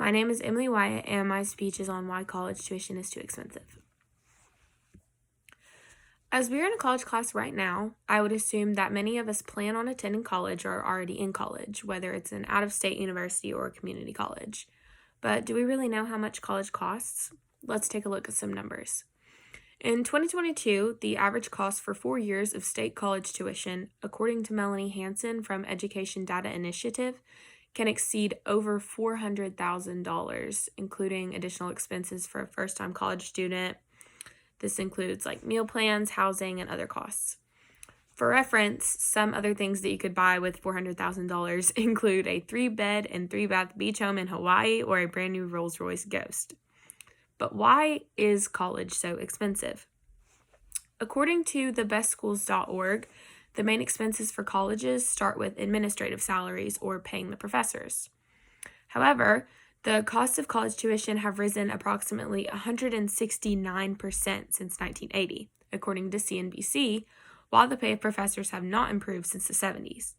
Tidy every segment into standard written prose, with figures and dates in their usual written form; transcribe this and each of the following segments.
My name is Emily Wyatt, and my speech is on why college tuition is too expensive. As we are in a college class right now, I would assume that many of us plan on attending college or are already in college, whether it's an out-of-state university or a community college. But do we really know how much college costs? Let's take a look at some numbers. In 2022, the average cost for 4 years of state college tuition, according to Melanie Hansen from Education Data Initiative, can exceed over $400,000, including additional expenses for a first-time college student. This includes like meal plans, housing, and other costs. For reference, some other things that you could buy with $400,000 include a 3-bed and 3-bath beach home in Hawaii or a brand new Rolls-Royce Ghost. But why is college so expensive? According to thebestschools.org, the main expenses for colleges start with administrative salaries or paying the professors. However, the costs of college tuition have risen approximately 169% since 1980, according to CNBC, while the pay of professors have not improved since the 70s.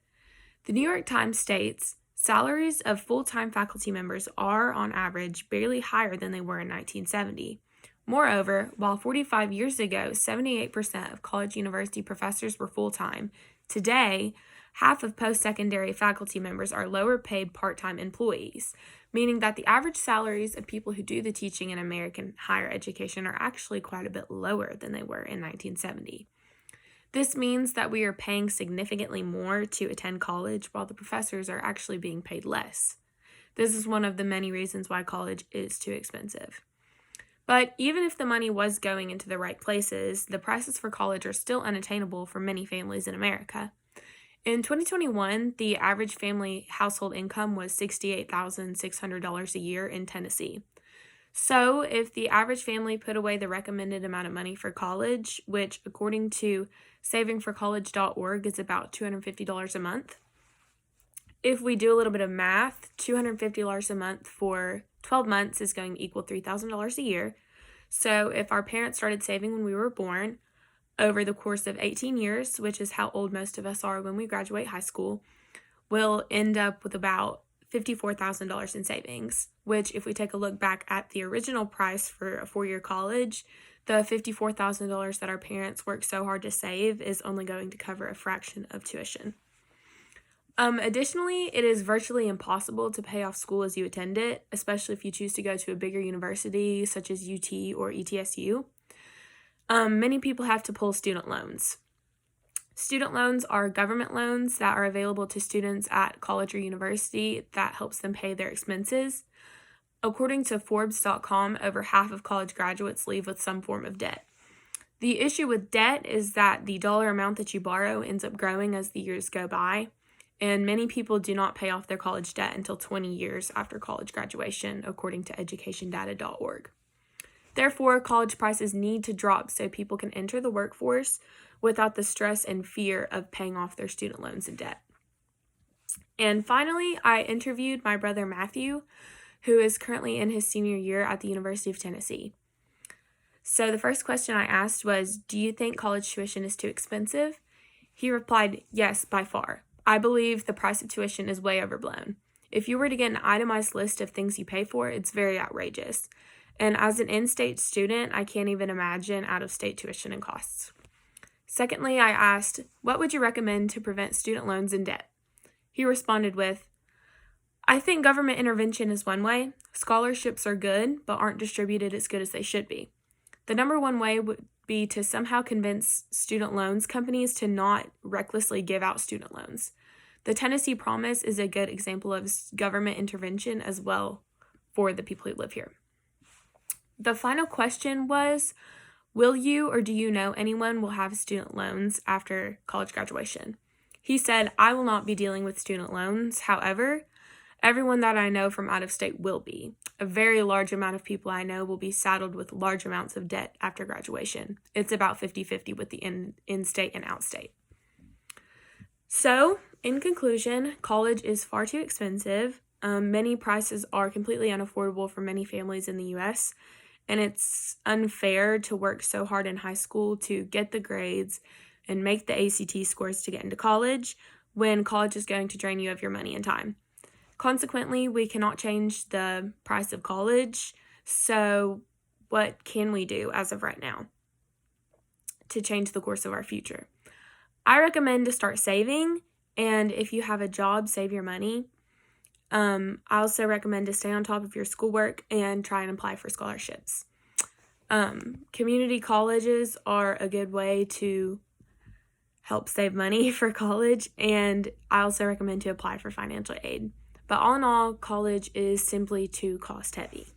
The New York Times states, salaries of full-time faculty members are, on average, barely higher than they were in 1970. Moreover, while 45 years ago, 78% of college university professors were full-time, today, half of post-secondary faculty members are lower-paid part-time employees, meaning that the average salaries of people who do the teaching in American higher education are actually quite a bit lower than they were in 1970. This means that we are paying significantly more to attend college while the professors are actually being paid less. This is one of the many reasons why college is too expensive. But even if the money was going into the right places, the prices for college are still unattainable for many families in America. In 2021, the average family household income was $68,600 a year in Tennessee. So, if the average family put away the recommended amount of money for college, which according to savingforcollege.org is about $250 a month, if we do a little bit of math, $250 a month for 12 months is going to equal $3,000 a year. So, if our parents started saving when we were born, over the course of 18 years, which is how old most of us are when we graduate high school, we'll end up with about $54,000 in savings, which if we take a look back at the original price for a 4-year college, the $54,000 that our parents worked so hard to save is only going to cover a fraction of tuition. Additionally, it is virtually impossible to pay off school as you attend it, especially if you choose to go to a bigger university such as UT or ETSU. Many people have to pull student loans. Student loans are government loans that are available to students at college or university that helps them pay their expenses. According to Forbes.com, over half of college graduates leave with some form of debt. The issue with debt is that the dollar amount that you borrow ends up growing as the years go by, and many people do not pay off their college debt until 20 years after college graduation, according to educationdata.org. Therefore, college prices need to drop so people can enter the workforce without the stress and fear of paying off their student loans and debt. And finally, I interviewed my brother Matthew, who is currently in his senior year at the University of Tennessee. So the first question I asked was, do you think college tuition is too expensive? He replied, yes, by far. I believe the price of tuition is way overblown. If you were to get an itemized list of things you pay for, it's very outrageous. And as an in-state student, I can't even imagine out-of-state tuition and costs. Secondly, I asked, what would you recommend to prevent student loans and debt? He responded with, I think government intervention is one way. Scholarships are good, but aren't distributed as good as they should be. The number one way would be to somehow convince student loans companies to not recklessly give out student loans. The Tennessee Promise is a good example of government intervention as well for the people who live here. The final question was, will you or do you know anyone will have student loans after college graduation? He said, I will not be dealing with student loans. However, everyone that I know from out of state will be. A very large amount of people I know will be saddled with large amounts of debt after graduation. It's about 50-50 with the in-state and out-state. So, in conclusion, college is far too expensive. Many prices are completely unaffordable for many families in the U.S., and it's unfair to work so hard in high school to get the grades and make the ACT scores to get into college when college is going to drain you of your money and time. Consequently, we cannot change the price of college. So, what can we do as of right now to change the course of our future? I recommend to start saving, and if you have a job, save your money. I also recommend to stay on top of your schoolwork and try and apply for scholarships. Community colleges are a good way to help save money for college, and I also recommend to apply for financial aid. But all in all, college is simply too cost heavy.